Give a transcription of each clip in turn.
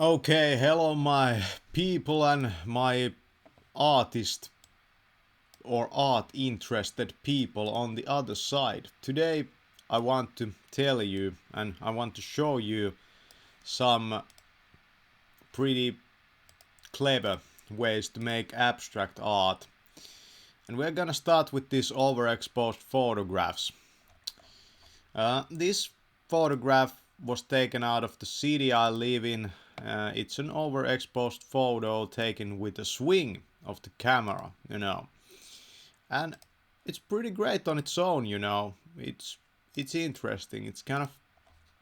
Okay, hello my people and my artist or art interested people on the other side. Today I want to tell you and I want to show you some pretty clever ways to make abstract art. And we're gonna start with these overexposed photographs. This photograph was taken out of the city I live in. It's an overexposed photo taken with a swing of the camera, and it's pretty great on its own, It's interesting. It's kind of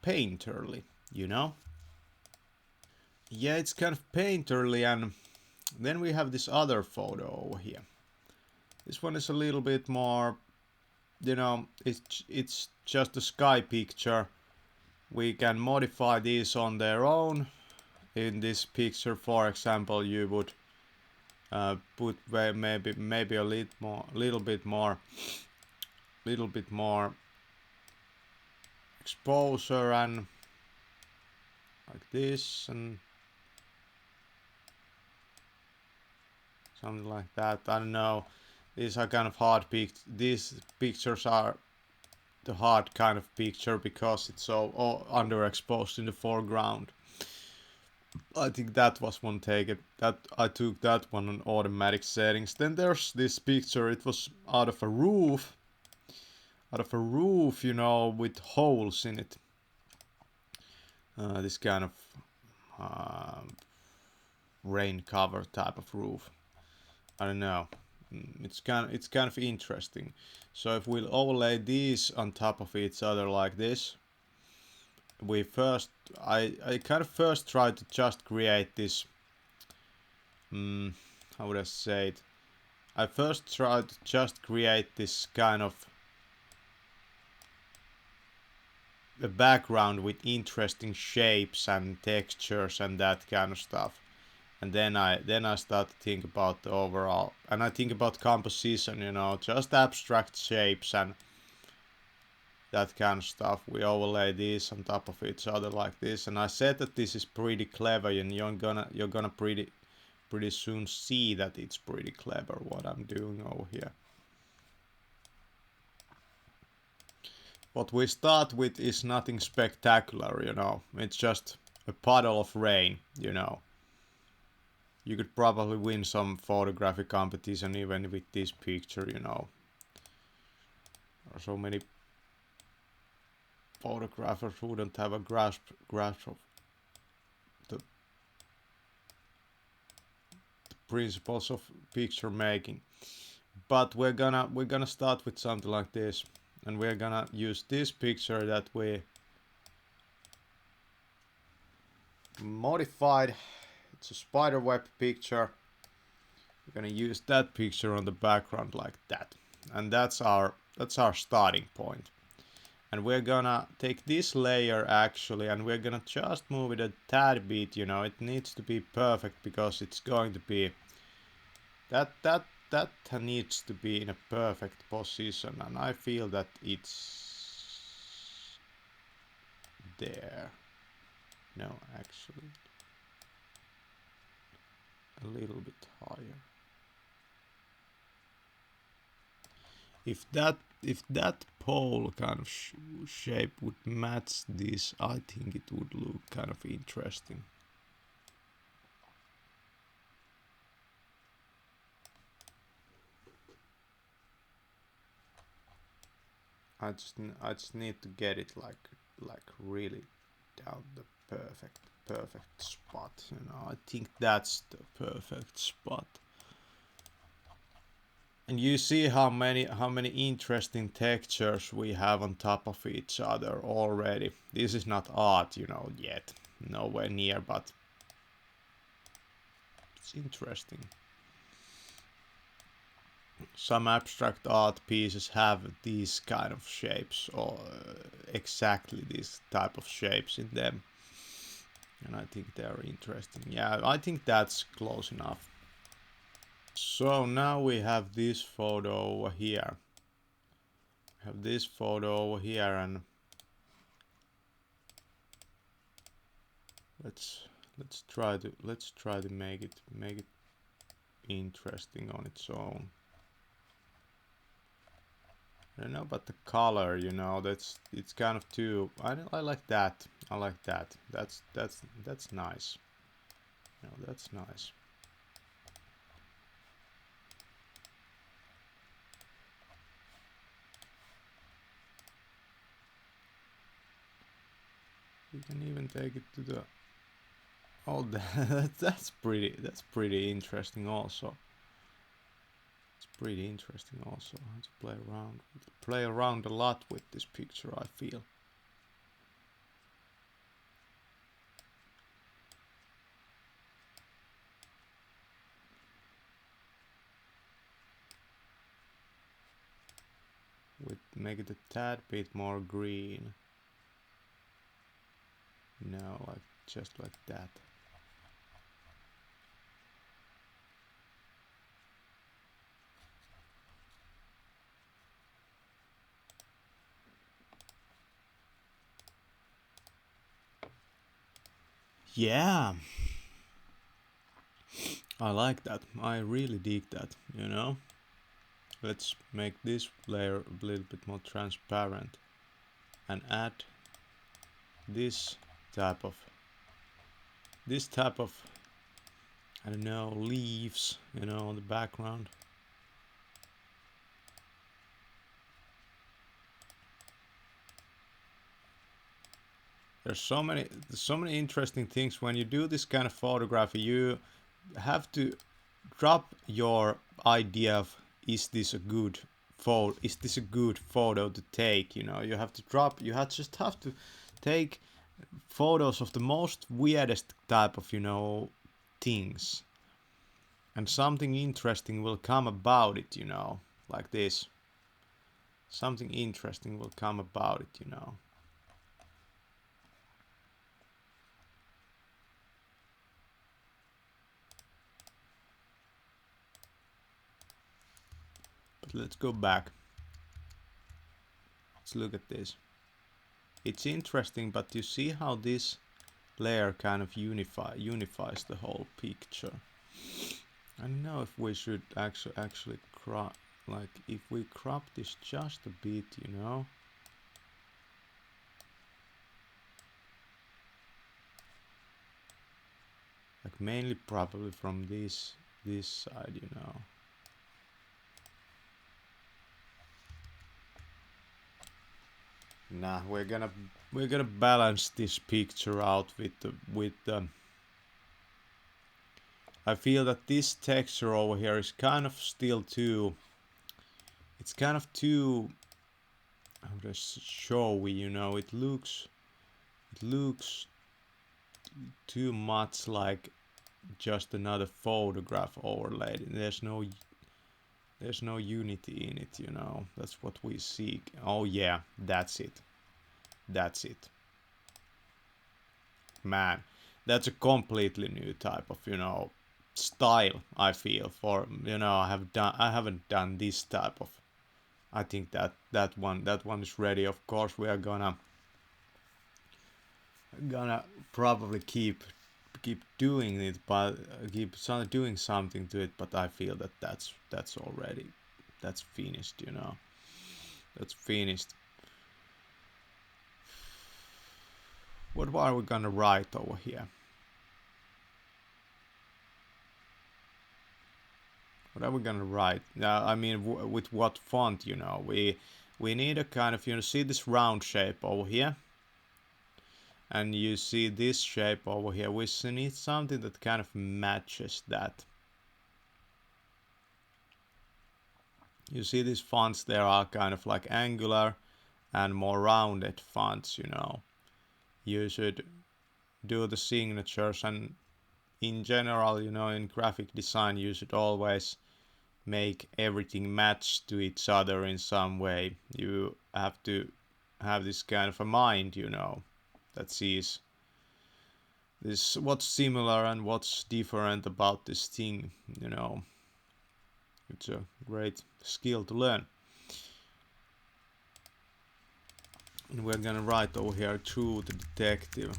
painterly, Yeah, it's kind of painterly, and then we have this other photo over here. This one is a little bit more, it's just a sky picture. We can modify these on their own. In this picture, for example, you would put maybe a little bit more exposure and like this and something like that. I don't know. These are kind of hard These pictures are the hard kind of picture because it's so underexposed in the foreground. I think that was one take. That I took that one on automatic settings. Then there's this picture. It was out of a roof, with holes in it. This kind of rain cover type of roof. I don't know. It's kind of interesting. So if we'll overlay these on top of each other like this, I kind of first tried to just create this. How would I say it? I first tried to just create this kind of a background with interesting shapes and textures and that kind of stuff. And then I start to think about the overall, and I think about composition, just abstract shapes and that kind of stuff. We overlay these on top of each other like this, and I said that this is pretty clever, and you're gonna pretty soon see that it's pretty clever what I'm doing over here. What we start with is nothing spectacular, It's just a puddle of rain, You could probably win some photographic competition even with this picture, There are so many photographers who don't have a grasp of the principles of picture making. But we're gonna start with something like this, and we're gonna use this picture that we modified. It's a spiderweb picture. We're gonna use that picture on the background like that, and that's our starting point. And we're gonna take this layer actually, and we're gonna just move it a tad bit. It needs to be perfect because it's going to be that needs to be in a perfect position, and I feel that it's there. No, actually a little bit higher. If that pole kind of shape would match this, I think it would look kind of interesting. I just need to get it like really down the perfect spot. I think that's the perfect spot. And you see how many interesting textures we have on top of each other already. This is not art, yet. Nowhere near, but it's interesting. Some abstract art pieces have these kind of shapes, or exactly these type of shapes in them. And I think they're interesting. Yeah, I think that's close enough. So now we have this photo over here. And let's let's try to make it interesting on its own. I don't know about the color, you know, it's kind of too, I like that. I like that. That's nice. You know, that's nice. We can even take it to the, oh, that's pretty interesting also. It's pretty interesting also how to play around a lot with this picture, I feel. Make it a tad bit more green. No, like just like that. Yeah, I like that. I really dig that, you know. Let's make this layer a little bit more transparent and add this type of I don't know, leaves, you know, on the background. There's so many interesting things when you do this kind of photography. You have to drop your idea of is this a good photo to take, you know. You have to drop, just have to take photos of the most weirdest type of, you know, things, and something interesting will come about it, you know, like this. Something interesting will come about it, you know. But let's go back. Let's look at this. It's interesting, but you see how this layer kind of unifies the whole picture. I don't know if we should actually crop, like if we crop this just a bit, you know. Like mainly probably from this side, you know. Nah, we're gonna balance this picture out with the I feel that this texture over here is kind of still too, it's kind of too, how to showy, you know. It looks too much like just another photograph overlaid. There's no unity in it, you know. That's what we seek. Oh yeah, that's it. That's it. Man, that's a completely new type of, you know, style, I feel, for, you know, I haven't done this type of. I think that one is ready. Of course, we are gonna probably keep doing it, but doing something to it. But I feel that that's already, that's finished, you know. That's finished. What are we gonna write over here? What are we gonna write? I mean, with what font, you know? We need a kind of, you know, see this round shape over here, and you see this shape over here. We need something that kind of matches that. You see these fonts, there are kind of like angular and more rounded fonts, you know. You should do the signatures, and in general, you know, in graphic design, you should always make everything match to each other in some way. You have to have this kind of a mind, you know, that sees this, what's similar and what's different about this thing, you know. It's a great skill to learn. And we're gonna write over here, True the Detective.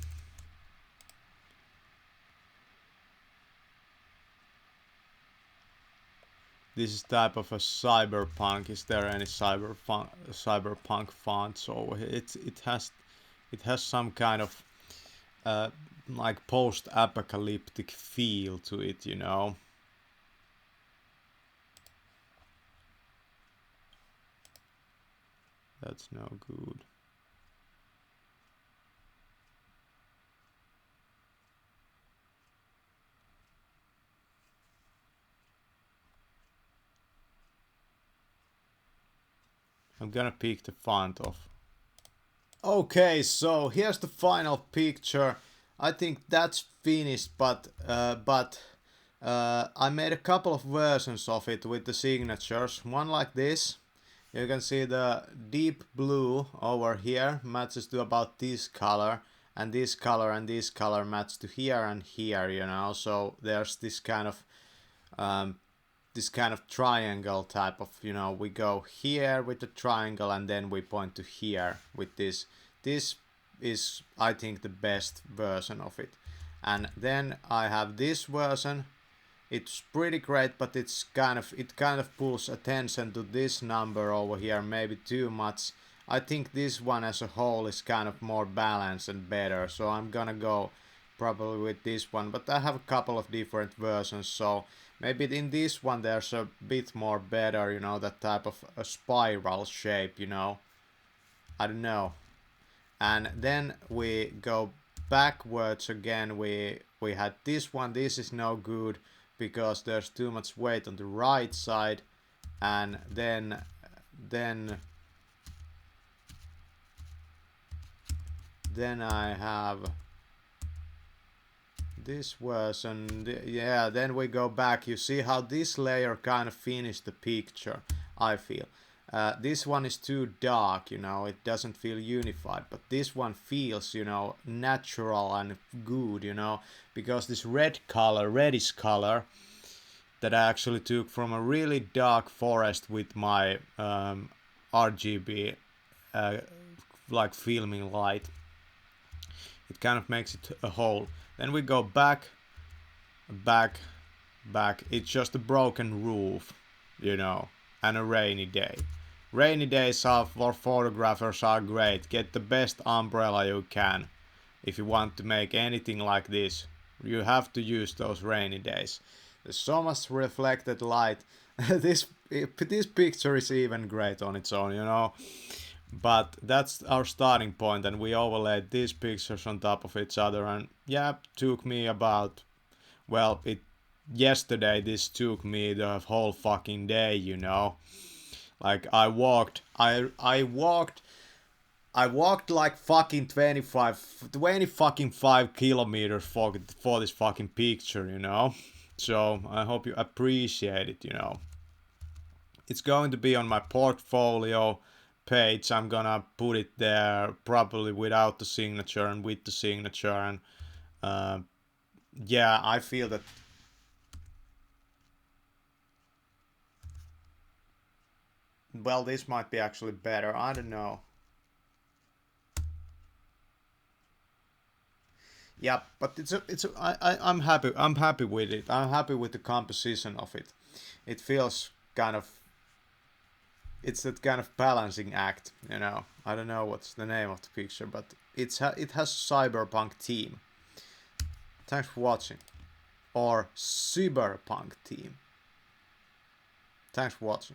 This is type of a cyberpunk. Is there any cyberpunk fonts over here? It has some kind of uh, like post-apocalyptic feel to it, you know. That's no good. I'm gonna pick the font off. Okay, so here's the final picture. I think that's finished, but I made a couple of versions of it with the signatures. One like this. You can see the deep blue over here matches to about this color, and this color and this color match to here and here, you know. So there's this kind of triangle type of, you know, we go here with the triangle and then we point to here with this. This is, I think, the best version of it. And then I have this version. It's pretty great, but it kind of pulls attention to this number over here, maybe too much. I think this one as a whole is kind of more balanced and better, so I'm gonna go probably with this one. But I have a couple of different versions, so maybe in this one there's a bit more better, you know, that type of a spiral shape, you know. I don't know. And then we go backwards again. We had this one. This is no good because there's too much weight on the right side. And then I have this version. Yeah, then we go back. You see how this layer kind of finished the picture, I feel. This one is too dark, you know, it doesn't feel unified, but this one feels, you know, natural and good, you know, because this reddish color that I actually took from a really dark forest with my RGB like filming light, it kind of makes it a whole. Then we go back, it's just a broken roof, you know, and a rainy day. Rainy days for photographers are great. Get the best umbrella you can. If you want to make anything like this, you have to use those rainy days. There's so much reflected light. this picture is even great on its own, you know. But that's our starting point, and we overlaid these pictures on top of each other, and yeah, took me about, well, yesterday this took me the whole fucking day, you know. Like I walked like fucking 20 fucking 5 kilometers for this fucking picture, you know. So I hope you appreciate it, you know. It's going to be on my portfolio page. I'm gonna put it there probably without the signature and with the signature, and yeah, I feel that. Well, this might be actually better. I don't know. Yeah, but I'm happy. I'm happy with it. I'm happy with the composition of it. It feels kind of. It's that kind of balancing act, you know. I don't know what's the name of the picture, but it has cyberpunk theme. Thanks for watching, or cyberpunk theme. Thanks for watching.